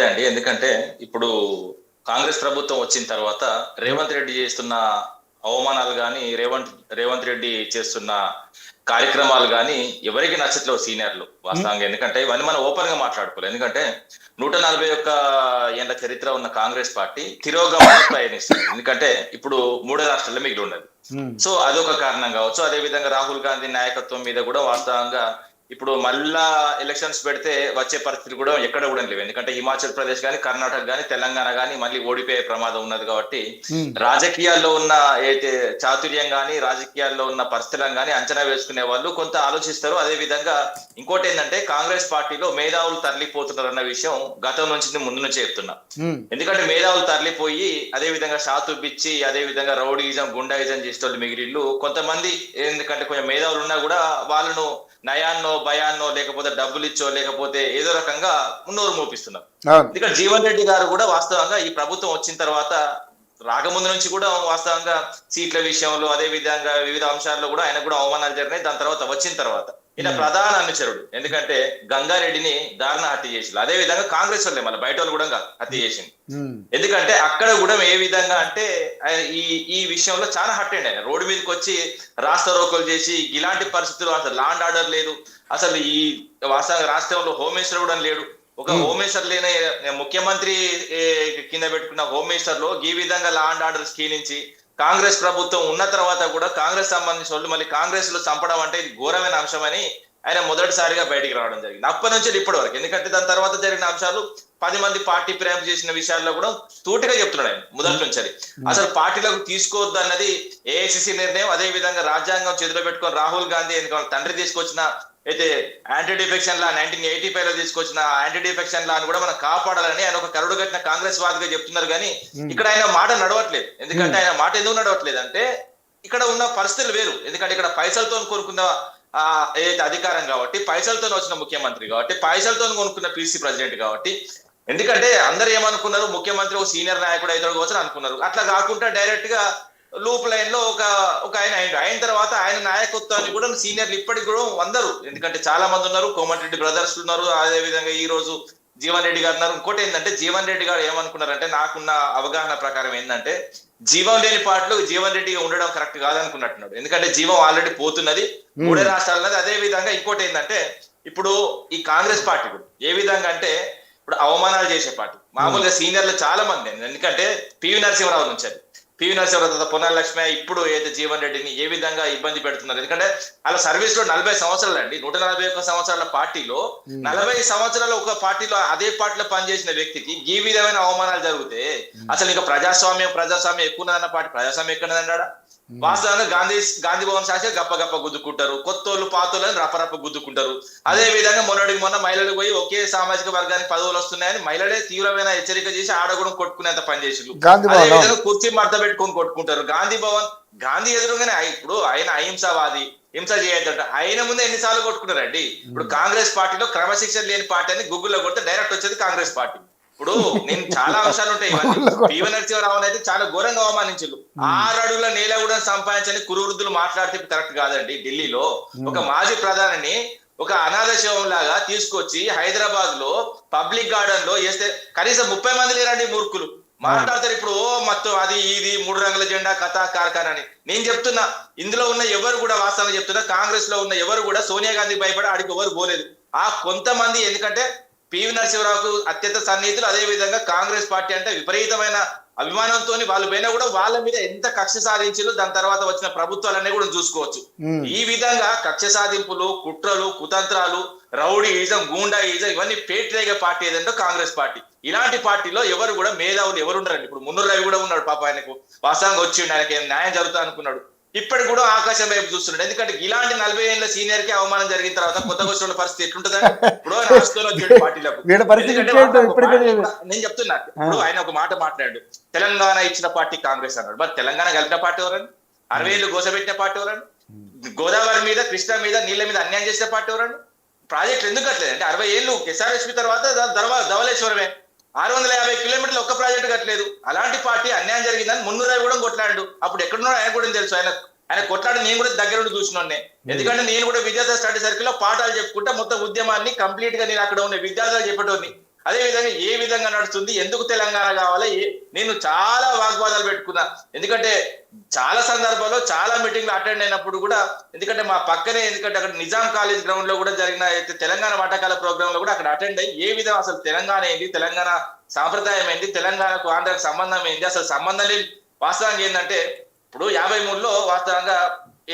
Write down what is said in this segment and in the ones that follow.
అండి. ఎందుకంటే ఇప్పుడు కాంగ్రెస్ ప్రభుత్వం వచ్చిన తర్వాత రేవంత్ రెడ్డి చేస్తున్న అవమానాలు గాని, రేవంత్ రెడ్డి చేస్తున్న కార్యక్రమాలు గాని ఎవరికి నచ్చట్లేవు సీనియర్లు హ్మ్. వాస్తవంగా. ఎందుకంటే ఇవన్నీ మనం ఓపెన్ గా మాట్లాడుకోవాలి. ఎందుకంటే 141 ఏళ్ల చరిత్ర ఉన్న కాంగ్రెస్ పార్టీ తిరోగమనం ప్రయాణిస్తున్నది. ఎందుకంటే ఇప్పుడు మూడో రాష్ట్రాల్లో మిగిలి ఉన్నది. హ్మ్. సో అదొక కారణం కావచ్చు. అదే విధంగా రాహుల్ గాంధీ నాయకత్వం మీద కూడా వాస్తవంగా ఇప్పుడు మళ్ళా ఎలక్షన్స్ పెడితే వచ్చే పరిస్థితులు కూడా ఎక్కడ కూడా లేవు. ఎందుకంటే హిమాచల్ ప్రదేశ్ కానీ, కర్ణాటక కానీ, తెలంగాణ కానీ మళ్ళీ ఓడిపోయే ప్రమాదం ఉన్నది కాబట్టి హ్మ్. రాజకీయాల్లో ఉన్న అయితే చాతుర్యం కానీ, రాజకీయాల్లో ఉన్న పరిస్థితులను కానీ అంచనా వేసుకునే వాళ్ళు కొంత ఆలోచిస్తారు. అదే విధంగా ఇంకోటి ఏంటంటే కాంగ్రెస్ పార్టీలో మేధావులు తరలిపోతున్నారు అన్న విషయం గతం నుంచి ముందు నుంచి చెప్తున్నా. హ్మ్. ఎందుకంటే మేధావులు తరలిపోయి అదే విధంగా షాతు బిచ్చి అదే విధంగా రౌడీయిజం గుండాయిజం చేసేటోళ్ళు మిగిలిళ్ళు కొంతమంది. ఎందుకంటే కొంచెం మేధావులు ఉన్నా కూడా వాళ్ళను నయాన్నో భయాన్నో లేకపోతే డబ్బులు ఇచ్చో లేకపోతే ఏదో రకంగా నోరు మోపిస్తున్నారు. అవును. ఎందుకంటే జీవన్ రెడ్డి గారు కూడా వాస్తవంగా ఈ ప్రభుత్వం వచ్చిన తర్వాత రాకముందు నుంచి కూడా వాస్తవంగా సీట్ల విషయంలో అదే విధంగా వివిధ అంశాల్లో కూడా ఆయన కూడా అవమానాలు జరిగినాయి. దాని తర్వాత వచ్చిన తర్వాత ఈయన హ్మ్. ప్రధాన అనుచరుడు. ఎందుకంటే గంగారెడ్డిని దారుణ హత్య చేసింది. అదే విధంగా కాంగ్రెస్ వాళ్ళే మళ్ళీ బయట వాళ్ళు కూడా కాదు హత్య చేసింది. హ్మ్. ఎందుకంటే అక్కడ కూడా ఏ విధంగా అంటే ఈ ఈ విషయంలో చాలా హట్ అయ్యండి. ఆయన రోడ్డు మీదకి వచ్చి రాస్తా రోకోలు చేసి ఇలాంటి పరిస్థితులు అసలు లా అండ్ ఆర్డర్ లేదు. అసలు ఈ వాస్తవంగా రాష్ట్రంలో హోమ్ మినిస్టర్ కూడా లేడు. ఒక హ్మ్. హోమ్ మినిస్టర్ లేని ముఖ్యమంత్రి ఏ, కింద పెట్టుకున్న హోమ్ మినిస్టర్ లో ఈ విధంగా లా అండ్ ఆర్డర్ క్షీణించి కాంగ్రెస్ ప్రభుత్వం ఉన్న తర్వాత కూడా కాంగ్రెస్ సంబంధించిన వాళ్ళు మళ్ళీ కాంగ్రెస్ లో చంపడం అంటే ఇది ఘోరమైన అంశమని ఆయన మొదటిసారిగా బయటికి రావడం జరిగింది. అప్పటి నుంచి ఇప్పటి వరకు. ఎందుకంటే దాని తర్వాత జరిగిన అంశాలు 10 మంది పార్టీ ప్రేమ చేసిన విషయాల్లో కూడా సూటిగా చెప్తున్నాడు ఆయన మొదటి హ్మ్. నుంచి. హ్మ్. అసలు పార్టీలకు తీసుకోవద్దు అన్నది ఏఐసిసి నిర్ణయం. అదే విధంగా రాజ్యాంగం చేతిలో పెట్టుకొని రాహుల్ గాంధీ వాళ్ళ తండ్రి తీసుకొచ్చిన అయితే యాంటీ డిఫెక్షన్ లా 1985 లో తీసుకొచ్చిన యాంటీ డిఫెక్షన్ లా అని కూడా మనం కాపాడాలని ఆయన ఒక కరుడు కట్టిన కాంగ్రెస్ వాదిగా చెప్తున్నారు. కానీ హ్మ్. ఇక్కడ ఆయన మాట నడవట్లేదు. హ్మ్. ఎందుకంటే ఆయన మాట ఎందుకు నడవట్లేదు అంటే ఇక్కడ ఉన్న పరిస్థితులు వేరు. ఎందుకంటే ఇక్కడ పైసలతో కొనుక్కున్న ఆ ఏదైతే అధికారం కాబట్టి, పైసలతో వచ్చిన ముఖ్యమంత్రి కాబట్టి, పైసలతో కొనుక్కున్న పిసి ప్రెసిడెంట్ కాబట్టి. ఎందుకంటే అందరు ఏమనుకున్నారు, ముఖ్యమంత్రి ఒక సీనియర్ నాయకుడు అవుతాడు కావచ్చు అనుకున్నారు. అట్లా కాకుండా డైరెక్ట్ గా లూప్ లైన్ లో ఒక ఒక ఆయన అయిన తర్వాత ఆయన నాయకత్వాన్ని కూడా సీనియర్లు ఇప్పటికి కూడా అందరూ. ఎందుకంటే చాలా మంది ఉన్నారు. కోమటిరెడ్డి బ్రదర్స్ ఉన్నారు. అదే విధంగా ఈ రోజు జీవన్ రెడ్డి గారు ఉన్నారు. ఇంకోటి ఏంటంటే జీవన్ రెడ్డి గారు ఏమనుకున్నారంటే నాకున్న అవగాహన ప్రకారం ఏంటంటే జీవం లేని పాటలు జీవన్ రెడ్డి ఉండడం కరెక్ట్ కాదనుకున్నట్టున్నాడు. ఎందుకంటే జీవం ఆల్రెడీ పోతున్నది మూడే హ్మ్. రాష్ట్రాలన్నది. అదే విధంగా ఇంకోటి ఏంటంటే ఇప్పుడు ఈ కాంగ్రెస్ పార్టీ కూడా ఏ విధంగా అంటే ఇప్పుడు అవమానాలు చేసే పార్టీ. హ్మ్. మామూలుగా సీనియర్లు చాలా మంది. ఎందుకంటే పివి నరసింహరావు నుంచి పివి నరసింహరావు తర్వాత పొన్నాల లక్ష్మి ఇప్పుడు అయితే జీవన్ రెడ్డిని ఏ విధంగా ఇబ్బంది పెడుతున్నారు. ఎందుకంటే అలా సర్వీస్ లో 40 సంవత్సరాలు అండి. 141 సంవత్సరాల పార్టీలో హ్మ్. 40 సంవత్సరాలు ఒక పార్టీలో అదే పార్టీలో పనిచేసిన వ్యక్తికి ఈ విధమైన అవమానాలు జరిగితే హ్మ్. అసలు ఇంకా ప్రజాస్వామ్యం ఎక్కువ పార్టీ ప్రజాస్వామ్యం ఎక్కడన్నాడా? హ్మ్. వాస్తవంగా గాంధీ భవన్ శాఖ గప్ప గప్ప గుద్దుకుంటారు. కొత్తోళ్ళు పాతోళ్ళని రప్పరప్ప గుద్దుకుంటారు. అదే హ్మ్. విధంగా మొన్న మహిళలు పోయి ఒకే సామాజిక వర్గానికి పదవులు వస్తున్నాయని మహిళలే తీవ్రమైన హెచ్చరిక చేసి ఆడగూడెం కొట్టుకునేంత పనిచేసారు. గాంధీ అదే భవన్. అవును. విధంగా కుర్చీ మడత పెట్టుకొని కొట్టుకుంటారు. గాంధీ ఎదురుగానే ఇప్పుడు ఆయన అహింసావాది, హింస చేయొద్దంట. ఆయన ముందే ఎన్నిసార్లు కొట్టుకున్నారండి. ఇప్పుడు హ్మ్. కాంగ్రెస్ పార్టీలో క్రమశిక్షణ లేని పార్టీ అని గూగుల్లో కొడితే డైరెక్ట్ వచ్చేది కాంగ్రెస్ పార్టీ. ఇప్పుడు నేను చాలా అంశాలు ఉంటాయి. ఇవన్నీ గూగుల్‌లో కొట్ట పివి నరసింహరావు అయితే చాలా ఘోరంగా అవమానించారు. హ్మ్. 6 అడుగుల నేల కూడా సంపాదించని కురువృద్ధులు మాట్లాడితే కరెక్ట్ కాదండి. ఢిల్లీలో ఒక హ్మ్. మాజీ ప్రధానిని ఒక అనాథ శవం లాగా తీసుకొచ్చి హైదరాబాద్ లో పబ్లిక్ గార్డెన్ లో వేస్తే కనీసం 30 మంది లేరండి మూర్ఖులు. అవును. మాట్లాడతారు ఇప్పుడు మొత్తం అది ఇది 3 రంగుల జెండా కథా కార్ఖానా అని. నేను చెప్తున్నా ఇందులో ఉన్న ఎవరు కూడా వాస్తవంగా చెప్తున్నా కాంగ్రెస్ లో ఉన్న ఎవరు కూడా సోనియా గాంధీ భయపడి ఆడికి ఎవరు పోలేదు. ఆ కొంతమంది ఎందుకంటే పివి నరసింహరావుకు అత్యంత సన్నిహితులు. అదే విధంగా కాంగ్రెస్ పార్టీ అంటే విపరీతమైన అభిమానంతో వాళ్ళు పోయినా కూడా వాళ్ళ మీద ఎంత కక్ష సాధించారో దాని తర్వాత వచ్చిన ప్రభుత్వాలన్నీ కూడా చూసుకోవచ్చు. హ్మ్. ఈ విధంగా కక్ష సాధింపులు, కుట్రలు, కుతంత్రాలు, రౌడీయిజం, గూండాయిజం ఇవన్నీ పేటరేగే పార్టీ ఏదంటే కాంగ్రెస్ పార్టీ. ఇలాంటి పార్టీలో ఎవరు కూడా మేధావులు ఎవరు ఉండరండి. ఇప్పుడు మున్నూరు రవి కూడా ఉన్నాడు పాప. ఆయనకు వాస్తవంగా వచ్చిండు, ఆయనకి న్యాయం జరుగుతా అనుకున్నాడు. ఇప్పటికి కూడా ఆకాశం వైపు చూస్తున్నాడు. ఎందుకంటే ఇలాంటి 40 ఏళ్ల సీనియర్ కి అవమానం జరిగిన తర్వాత కొత్తగా వచ్చిన పరిస్థితి ఎట్లుంటదండి? ఇప్పుడు ఆయన ఆస్తులు వచ్చాడు పార్టీలకు. వీళ్ళ పరిస్థితి ఎందుకంటే ఇంకేంటో వాస్తవం ఒక ఇప్పటికే మాట లేదు. నేను చెప్తున్నా. ఆ! ఇప్పుడు ఆయన ఒక మాట మాట్లాడాడు. తెలంగాణ ఇచ్చిన పార్టీ కాంగ్రెస్ అన్నాడు. మరి తెలంగాణ కలిపిన పార్టీ ఎవరండి? 60 హ్మ్. ఏళ్ళు గోసపెట్టిన పార్టీ ఎవరండి? హ్మ్. గోదావరి మీద, కృష్ణ మీద, నీళ్ల మీద అన్యాయం చేసిన పార్టీ ఎవరండి? ప్రాజెక్టులు ఎందుకు కట్టలేదు అంటే 60 ఏళ్ళు ఎస్ఆర్ఎస్పీ తర్వాత ధవళేశ్వరమే 650 కిలోమీటర్లు ఒక్క ప్రాజెక్టు కట్టలేదు. అలాంటి పార్టీ అన్యాయం జరిగిందని మున్నూరు కూడా కొట్లాడు. అప్పుడు ఎక్కడున్నాడో ఆయన కూడా తెలుసు. ఆయన కొట్లాడి నేను కూడా దగ్గర నుండి చూసినోడ్నే. హ్మ్. ఎందుకంటే నేను కూడా విద్యార్థి స్టడీ సర్కిల్ లో పాఠాలు చెప్పుకుంటా మొత్తం ఉద్యమాన్ని కంప్లీట్ గా నేను అక్కడ ఉన్న విద్యార్థులు చెప్పేటోని. అదే విధంగా ఏ విధంగా నడుస్తుంది, ఎందుకు తెలంగాణ కావాలి, నేను చాలా వాగ్వాదాలు పెట్టుకున్నా. ఎందుకంటే చాలా సందర్భాల్లో చాలా మీటింగ్లు అటెండ్ అయినప్పుడు కూడా, ఎందుకంటే మా పక్కనే, ఎందుకంటే అక్కడ నిజాం కాలేజ్ గ్రౌండ్ లో కూడా జరిగిన తెలంగాణ వంటకాల ప్రోగ్రామ్ లో కూడా అక్కడ అటెండ్ అయ్యి ఏ విధంగా అసలు తెలంగాణ ఏంటి, తెలంగాణ సాంప్రదాయం ఏంటి, తెలంగాణకు ఆంధ్రకు సంబంధం ఏంటి, అసలు సంబంధం లేని వాస్తవంగా ఏంటంటే ఇప్పుడు 53లో వాస్తవంగా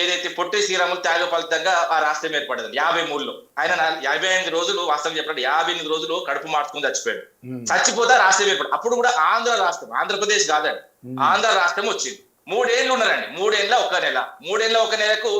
ఏదైతే పొట్టి శ్రీరాములు త్యాగ ఫలితంగా ఆ రాష్ట్రం ఏర్పడింది. 53లో ఆయన 58 రోజులు వాస్తవం చెప్పండి, 58 రోజులు కడుపు మార్చుకుని చచ్చిపోయాడు. చచ్చిపోతే రాష్ట్రం ఏర్పడి అప్పుడు కూడా ఆంధ్ర రాష్ట్రం, ఆంధ్రప్రదేశ్ కాదండి, ఆంధ్ర రాష్ట్రం వచ్చింది. 3 ఏళ్ళు ఉన్నారండి, 3 ఏళ్ళ 1 నెల, 3 ఏళ్ళ 1 నెలకు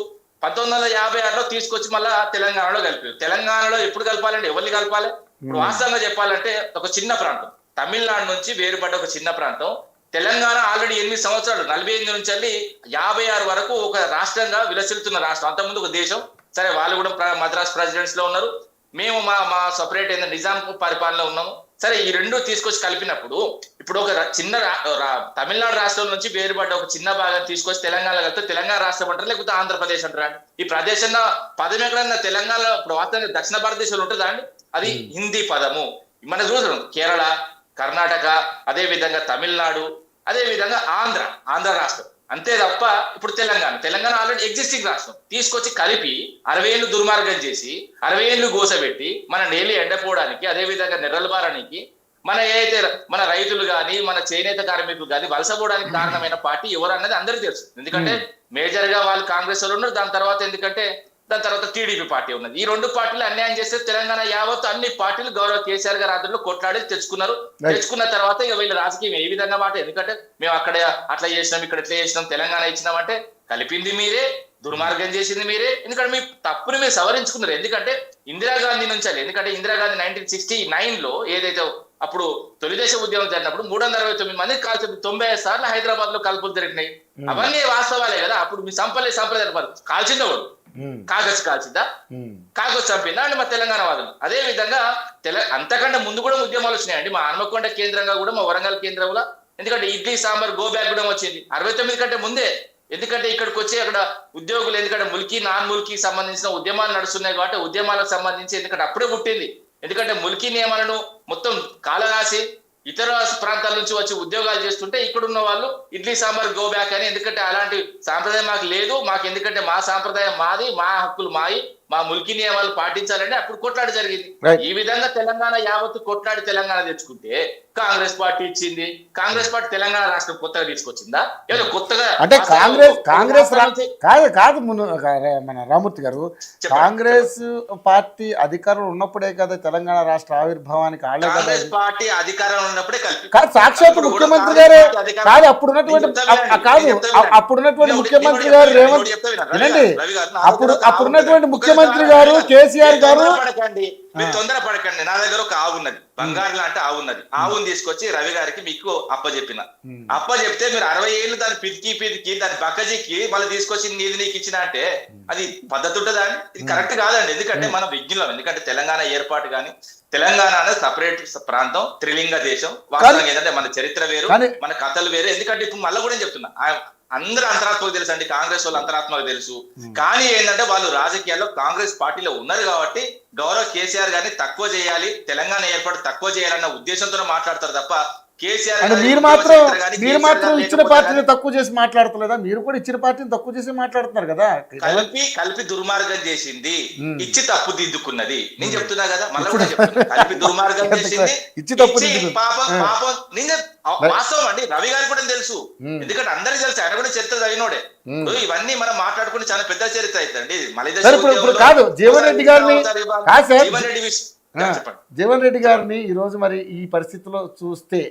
1956లో తీసుకొచ్చి మళ్ళా తెలంగాణలో కలిపారు. తెలంగాణలో ఎప్పుడు కలపాలండి, ఎవరిని కలపాలి? ఇప్పుడు వాస్తవంగా చెప్పాలంటే ఒక చిన్న ప్రాంతం, తమిళనాడు నుంచి వేరుపడ్డ ఒక చిన్న ప్రాంతం. తెలంగాణ ఆల్రెడీ 8 సంవత్సరాలు, 48 నుంచి వెళ్ళి 56 వరకు ఒక రాష్ట్రంగా విలసిల్లుతున్న రాష్ట్రం. అంతకుముందు ఒక దేశం. సరే, వాళ్ళు కూడా మద్రాస్ ప్రెసిడెంట్స్ లో ఉన్నారు, మేము మా సపరేట్ అయిన నిజాం పరిపాలనలో ఉన్నాము. సరే, ఈ రెండు తీసుకొచ్చి కలిపినప్పుడు ఇప్పుడు ఒక చిన్న తమిళనాడు రాష్ట్రం నుంచి వేరుపడ్డ ఒక చిన్న భాగం తీసుకొచ్చి తెలంగాణ కలిపితే తెలంగాణ రాష్ట్రం అంటారా, లేకపోతే ఆంధ్రప్రదేశ్ అంటారా అండి? ఈ ప్రదేశం పదం ఎక్కడన్నా తెలంగాణ ఇప్పుడు వాస్తవంగా దక్షిణ భారతదేశంలో ఉంటుందా అండి? అది హిందీ పదము. మనం చూసాం కేరళ, కర్ణాటక, అదే విధంగా తమిళనాడు, అదే విధంగా ఆంధ్ర రాష్ట్రం. అంతే తప్ప ఇప్పుడు తెలంగాణ ఆల్రెడీ ఎగ్జిస్టింగ్ రాష్ట్రం తీసుకొచ్చి కలిపి 60 ఏళ్ళు దుర్మార్గం చేసి 60 ఏళ్ళు గోసబెట్టి మన నేలి ఎండపోవడానికి, అదే విధంగా నెర్రలబారానికి, మన రైతులు గాని మన చేనేత కార్మికులు గాని వలసపోవడానికి కారణమైన పార్టీ ఎవరు అన్నది అందరికీ తెలుసు. ఎందుకంటే మేజర్ గా వాళ్ళు కాంగ్రెస్ వాళ్ళు ఉన్నారు, దాని తర్వాత టీడీపీ పార్టీ ఉన్నది. ఈ 2 పార్టీలు అన్యాయం చేస్తే తెలంగాణ యావత్తు అన్ని పార్టీలు గౌరవ కేసీఆర్ గారు ఆధ్వర్యంలో కొట్లాడి తెచ్చుకున్న తర్వాత ఇక వీళ్ళ రాజకీయం ఏ విధంగా మాట, ఎందుకంటే మేము అక్కడ అట్లా చేసినాం, ఇక్కడ ఇట్లా చేసినాం, తెలంగాణ ఇచ్చినామంటే కలిపింది మీరే, దుర్మార్గం చేసింది మీరే. ఎందుకంటే మీ తప్పుని మీరు సవరించుకున్నారు. ఎందుకంటే ఇందిరాగాంధీ నుంచి, ఎందుకంటే ఇందిరాగాంధీ 1969లో ఏదైతే అప్పుడు తొలిదేశ ఉద్యమం జరిగినప్పుడు 369 మంది కాల్చి 95 సార్లు హైదరాబాద్ లో కాల్పులు జరిగినాయి. అవన్నీ వాస్తవాలే కదా. అప్పుడు మీ సంప్రదాయ కాల్చిందా కాల్చిందా, కాగజ్ చంపిందా అండి మా తెలంగాణ వాదులు. అదే విధంగా అంతకంటే ముందు కూడా ఉద్యమాలు వచ్చినాయండి. మా హన్మకొండ కేంద్రంగా కూడా, మా వరంగల్ కేంద్రంలో, ఎందుకంటే ఇడ్లీ సాంబార్ గో బ్యాక్ కూడా వచ్చింది 69 కంటే ముందే. ఎందుకంటే ఇక్కడికి వచ్చి అక్కడ ఉద్యోగులు, ఎందుకంటే ముల్కీ నాన్ ముల్కీ సంబంధించిన ఉద్యమాలు నడుస్తున్నాయి కాబట్టి ఉద్యమాలకు సంబంధించి, ఎందుకంటే అప్పుడే పుట్టింది. ఎందుకంటే ముల్కీ నియమాలను మొత్తం కాలరాసి ఇతర ప్రాంతాల నుంచి వచ్చి ఉద్యోగాలు చేస్తుంటే ఇక్కడున్న వాళ్ళు ఇడ్లీ సాంబార్ గో బ్యాక్ అని, ఎందుకంటే అలాంటి సాంప్రదాయం మాకు లేదు, మాకు ఎందుకంటే మా సాంప్రదాయం మాది, మా హక్కులు మాయి, మా ముల్కీ నియమాలు పాటించాలంటే అప్పుడు కొట్లాట జరిగింది. ఈ విధంగా తెలంగాణ యావత్తు కొట్లాడి తెలంగాణ తెచ్చుకుంటే కాంగ్రెస్ పార్టీ ఇచ్చింది. కాంగ్రెస్ పార్టీ తెలంగాణ రాష్ట్రం కొత్తగా తీసుకొచ్చిందా? ఏదో కొత్తగా అంటే కాంగ్రెస్ కాదు మన రామూర్తి గారు, కాంగ్రెస్ పార్టీ అధికారంలో ఉన్నప్పుడే కదా తెలంగాణ రాష్ట్ర ఆవిర్భావానికి కాంగ్రెస్ పార్టీ అధికారంలో ఉన్నప్పుడే కలిపి సాక్షాత్ ముఖ్యమంత్రి గారే కాదు, అప్పుడున్నటువంటి ముఖ్యమంత్రి గారు రేవంత్, వినండి, అప్పుడున్నటువంటి ముఖ్యమంత్రి గారు కేసీఆర్ గారు, మీరు తొందరపడకండి. నా దగ్గర ఒక ఆవు ఉన్నది, బంగారు లాంటి ఆవు ఉన్నది. ఆవుని తీసుకొచ్చి రవి గారికి మీకు అప్పచెప్తే మీరు 60 ఏళ్ళు దాన్ని పితికి దాని బక్కజిక్కి మళ్ళీ తీసుకొచ్చి నీకు ఇచ్చిన అంటే అది పద్ధతి ఉంటుందా అండి? ఇది కరెక్ట్ కాదండి. ఎందుకంటే మనం విజ్ఞులం. ఎందుకంటే తెలంగాణ ఏర్పాటు కానీ, తెలంగాణ అనేది సపరేట్ ప్రాంతం, త్రిలింగ దేశం. వాస్తవంగా ఏంటంటే మన చరిత్ర వేరు, మన కథలు వేరు. ఎందుకంటే ఇప్పుడు మళ్ళీ కూడా చెప్తున్నా, అందరూ అంతరాత్మకు తెలుసు అండి, కాంగ్రెస్ వాళ్ళు అంతరాత్మకు తెలుసు. కానీ ఏంటంటే వాళ్ళు రాజకీయాల్లో కాంగ్రెస్ పార్టీలో ఉన్నారు కాబట్టి గౌరవ్ కేసీఆర్ గారిని తక్కువ చేయాలి, తెలంగాణ ఏర్పాటు తక్కువ చేయాలన్న ఉద్దేశంతో మాట్లాడతారు తప్ప కేసీఆర్ మీరు మాత్రం ఇచ్చిన పార్టీని తక్కువ చేసి మాట్లాడతలేదా? మీరు కూడా ఇచ్చిన పార్టీని తక్కువ చేసి మాట్లాడుతున్నారు కదా. కలిపి దుర్మార్గం చేసింది, ఇచ్చి తప్పు దిద్దుకున్నది. నేను చెప్తున్నా కదా, మళ్ళీ కూడా చెప్తున్నా, కలిపి దుర్మార్గం చేసింది, ఇచ్చి పాపం నేను వాస్తవం అండి. రవి గారికి కూడా తెలుసు, ఎందుకంటే అందరికీ తెలుసు, ఆయన కూడా చరిత్ర చదివినోడే. ఇవన్నీ మనం మాట్లాడుకుంటే చాలా పెద్ద చరిత్ర అవుతుంది. జీవన్ రెడ్డి గారిని ఈ రోజు మరి ఈ పరిస్థితిలో చూస్తే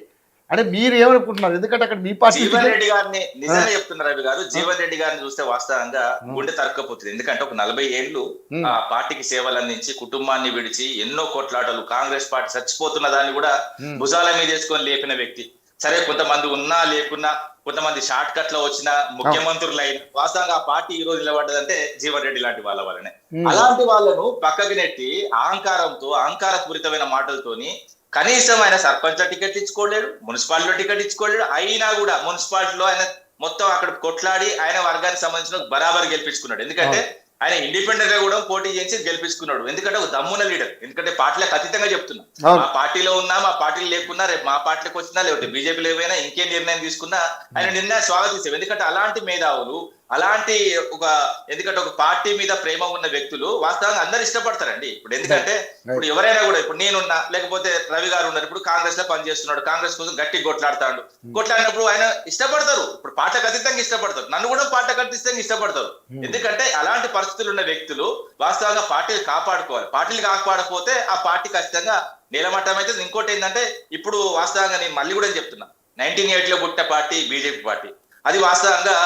అంటే మీరు ఏమనుకుంటున్నారు? ఎందుకంటే అక్కడ మీ పార్టీ జీవన్ రెడ్డి గారిని నిజంగా చెప్తున్నారు రవి గారు, జీవన్ రెడ్డి గారిని చూస్తే వాస్తవంగా గుండె తరక్కపోతుంది. ఎందుకంటే ఒక 40 ఏళ్ళు ఆ పార్టీకి సేవలు అందించి కుటుంబాన్ని విడిచి ఎన్నో కొట్లాటలు, కాంగ్రెస్ పార్టీ చచ్చిపోతున్న దాన్ని కూడా భుజాల మీద వేసుకొని లేపిన వ్యక్తి. సరే, కొంతమంది ఉన్నా లేకున్నా, కొంతమంది షార్ట్ కట్ లో వచ్చిన ముఖ్యమంత్రులు అయిన, వాస్తవంగా ఆ పార్టీ ఈ రోజు నిలబడ్డదంటే జీవన్ రెడ్డి లాంటి వాళ్ళ వల్లనే. అలాంటి వాళ్ళను పక్కకి నెట్టి అహంకారపూరితమైన మాటలతోని కనీసం ఆయన సర్పంచ్ టికెట్ ఇచ్చుకోలేడు, మున్సిపాలిటీలో టికెట్ ఇచ్చుకోలేడు. అయినా కూడా మున్సిపాలిటీలో ఆయన మొత్తం అక్కడ కొట్లాడి ఆయన వర్గానికి సంబంధించిన బరాబర్ గెలిపించుకున్నాడు. ఎందుకంటే ఆయన ఇండిపెండెంట్ గా కూడా పోటీ చేసి గెలిపించుకున్నాడు. ఎందుకంటే ఒక దమ్మున లీడర్. ఎందుకంటే పార్టీలకు అతీతంగా చెప్తున్నా, అవును. మా పార్టీలో ఉన్నా, మా పార్టీలు లేకున్నా, రేపు మా పార్టీకి వచ్చినా, లేకపోతే బీజేపీలో ఏమైనా ఇంకే నిర్ణయం తీసుకున్నా ఆయన నిర్ణయం స్వాగతిస్తాం. ఎందుకంటే అలాంటి మేధావులు, అలాంటి ఒక, ఎందుకంటే ఒక పార్టీ మీద ప్రేమ ఉన్న వ్యక్తులు వాస్తవంగా అందరు ఇష్టపడతారండి. ఇప్పుడు ఎందుకంటే ఇప్పుడు ఎవరైనా కూడా, ఇప్పుడు నేనున్నా, లేకపోతే రవి గారు ఉన్నారు, ఇప్పుడు కాంగ్రెస్ లో పనిచేస్తున్నాడు, కాంగ్రెస్ కోసం గట్టి కొట్లాడతాడు. కొట్లాడినప్పుడు ఆయన ఇష్టపడతారు. ఇప్పుడు పార్టీకి అతీతంగా ఇష్టపడతారు, నన్ను కూడా పార్టీకి అతీతంగా ఇష్టపడతారు. ఎందుకంటే అలాంటి పరిస్థితులు ఉన్న వ్యక్తులు వాస్తవంగా పార్టీలు కాపాడుకోవాలి. పార్టీలు కాపాడకపోతే ఆ పార్టీ ఖచ్చితంగా నీలమట్టం అయితే. ఇంకోటి ఏంటంటే, ఇప్పుడు వాస్తవంగా నేను మళ్ళీ కూడా చెప్తున్నా, 1980 లో పుట్టిన పార్టీ బీజేపీ పార్టీ, అది వాస్తవంగా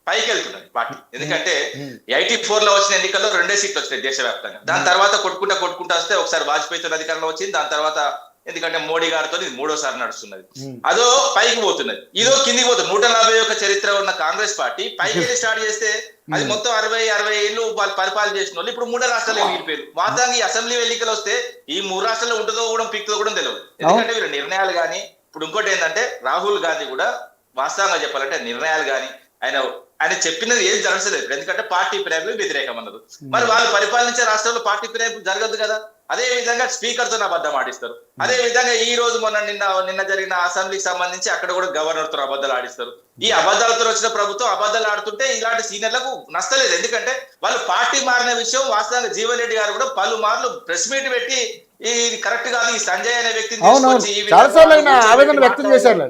పైకి వెళ్తున్నది పార్టీ. ఎందుకంటే 84 లో వచ్చిన ఎన్నికల్లో 2 సీట్లు వచ్చినాయి దేశవ్యాప్తంగా. దాని తర్వాత కొట్టుకుంటా వస్తే ఒకసారి వాజ్పేయితో అధికారంలో వచ్చింది. దాని తర్వాత ఎందుకంటే మోడీ గారితో ఇది 3వ సారి నడుస్తున్నది. అదో పైకి పోతున్నది, ఇదో కిందికి పోతుంది. 141 చరిత్ర ఉన్న కాంగ్రెస్ పార్టీ పైకి వెళ్ళి స్టార్ట్ చేస్తే అది మొత్తం 60 ఏళ్ళు వాళ్ళు పరిపాలన చేసిన వాళ్ళు ఇప్పుడు 3 రాష్ట్రాలు మిగిలిపోయారు. వాస్తవంగా ఈ అసెంబ్లీ ఎన్నికలు వస్తే ఈ 3 రాష్ట్రాల్లో ఉంటుందో కూడా పిక్తో కూడా తెలియదు. ఎందుకంటే వీళ్ళు నిర్ణయాలు కానీ, ఇప్పుడు ఇంకోటి ఏంటంటే రాహుల్ గాంధీ కూడా వాస్తవంగా చెప్పాలంటే నిర్ణయాలు కానీ ఆయన చెప్పినది ఏం జరగలేదు. ఎందుకంటే పార్టీ ఫిరాయింపులకు వ్యతిరేకం అన్నారు. మరి వాళ్ళు పరిపాలించే రాష్ట్రంలో పార్టీ ఫిరాయింపు జరగదు కదా. అదే విధంగా స్పీకర్ తో అబద్ధం ఆడిస్తారు. అదే విధంగా ఈ రోజు నిన్న జరిగిన అసెంబ్లీకి సంబంధించి అక్కడ కూడా గవర్నర్ తో అబద్ధాలు ఆడిస్తారు. ఈ అబద్ధాలతో వచ్చిన ప్రభుత్వం అబద్ధాలు ఆడుతుంటే ఇలాంటి సీనియర్లకు నష్టలేదు. ఎందుకంటే వాళ్ళు పార్టీ మారిన విషయం వాస్తవంగా జీవన్ రెడ్డి గారు కూడా పలుమార్లు ప్రెస్ మీట్ పెట్టి ఇది కరెక్ట్ కాదు, ఈ సంజయ్ అనే వ్యక్తిని ఆవేదన వ్యక్తం చేశారు.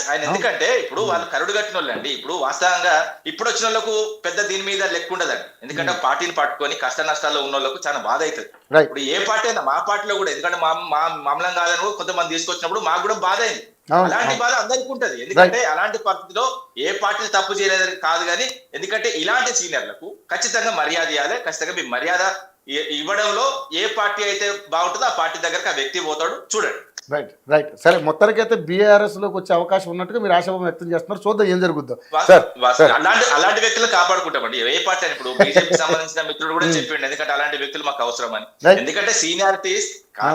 ఆయన ఎందుకంటే ఇప్పుడు వాళ్ళు కరుడు కట్టిన వాళ్ళు అండి. ఇప్పుడు వాస్తవంగా ఇప్పుడు వచ్చిన వాళ్ళకు పెద్ద దీని మీద లెక్క ఉండదండి. ఎందుకంటే పార్టీని పట్టుకొని కష్ట నష్టాల్లో ఉన్న వాళ్ళకు చాలా బాధ అవుతుంది. ఇప్పుడు ఏ పార్టీ అయినా, మా పార్టీలో కూడా, ఎందుకంటే మమ్మల్ని కాదని కూడా కొంతమంది తీసుకొచ్చినప్పుడు మాకు కూడా బాధ అయింది. అలాంటి బాధ అందరికీ ఉంటది. ఎందుకంటే అలాంటి పరిస్థితిలో ఏ పార్టీలు తప్పు చేయలేదని కాదు కానీ, ఎందుకంటే ఇలాంటి సీనియర్లకు ఖచ్చితంగా మర్యాద ఇవ్వాలి. ఖచ్చితంగా మీ మర్యాద ఇవ్వడంలో ఏ పార్టీ అయితే బాగుంటుందో ఆ పార్టీ దగ్గరకు ఆ వ్యక్తి పోతాడు. చూడండి. రైట్. సరే, మొత్తానికైతే బీఆర్ఎస్ లోకి వచ్చే అవకాశం ఉన్నట్టుగా మీరు ఆశాభావం వ్యక్తం చేస్తున్నారు. చూద్దాం ఏం జరుగుద్దో. అలాంటి వ్యక్తులు కాపాడుకుంటామండి. ఏ పార్టీ అని, ఇప్పుడు బీజేపీకి సంబంధించిన మిత్రుడు కూడా చెప్పిండు, ఎందుకంటే అలాంటి వ్యక్తులు మాకు అవసరం అని. ఎందుకంటే సీనియారిటీస్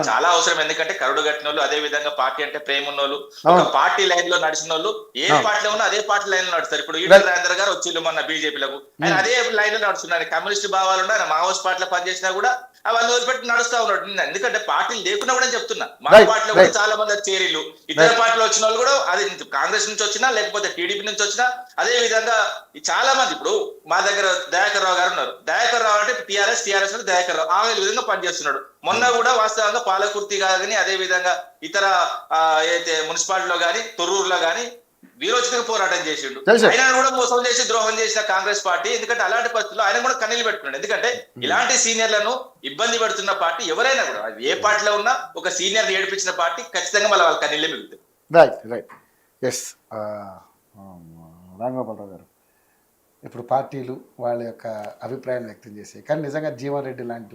చాలా అవసరం. ఎందుకంటే కరుడు కట్టిన వాళ్ళు, అదే విధంగా పార్టీ అంటే ప్రేమ ఉన్న వాళ్ళు, ఒక పార్టీ లైన్ లో నడిచిన వాళ్ళు, ఏ పార్టీలో ఉన్నా అదే పార్టీ లైన్ లో నడుస్తారు. ఇప్పుడు ఈటల రాజేందర్ గారు వచ్చిండు మొన్న బీజేపీలకు, ఆయన అదే లైన్ లో నడుస్తున్నారు. కమ్యూనిస్ట్ భావాలు ఉన్నాయి, మావోయిస్ట్ పార్టీలో పనిచేసినా కూడా అవన్నీ వదిలిపెట్టి నడుస్తా ఉన్నాడు. ఎందుకంటే పార్టీలు లేకున్నా కూడా చెప్తున్నా, మా పార్టీలో కూడా చాలా మంది చేరిలు, ఇతర పార్టీలో వచ్చిన వాళ్ళు కూడా, అది కాంగ్రెస్ నుంచి వచ్చినా లేకపోతే టీడీపీ నుంచి వచ్చినా, అదే విధంగా చాలా మంది. ఇప్పుడు మా దగ్గర దయాకర్ రావు గారు ఉన్నారు. దయాకర్ రావు అంటే టీఆర్ఎస్ దయాకర్ రావు ఆ విధంగా పనిచేస్తున్నాడు. మొన్న కూడా వాస్తవంగా పాలకుర్తి కానీ, అదే విధంగా ఇతర అయితే మున్సిపాలిటీలో కానీ, తొర్రూరులో కానీ వీరోచితంగా పోరాటం చేసిండు. ఆయన కూడా మోసం చేసి ద్రోహం చేసిన కాంగ్రెస్ పార్టీ. ఎందుకంటే అలాంటి పరిస్థితుల్లో ఆయన కూడా కన్నీళ్ళు పెట్టుకున్నాడు. ఎందుకంటే ఇలాంటి సీనియర్లను ఇబ్బంది పెడుతున్న పార్టీ ఎవరైనా కూడా, ఏ పార్టీలో ఉన్నా ఒక సీనియర్ ఏడిపించిన పార్టీ ఖచ్చితంగా మళ్ళీ వాళ్ళ కన్నీళ్ళే మిగులుతాయి. రైట్. ఎస్, రాంగోపాలరావు గారు, ఇప్పుడు పార్టీలు వాళ్ళ యొక్క అభిప్రాయం వ్యక్తం చేసాయి, కానీ నిజంగా జీవన్ రెడ్డి లాంటి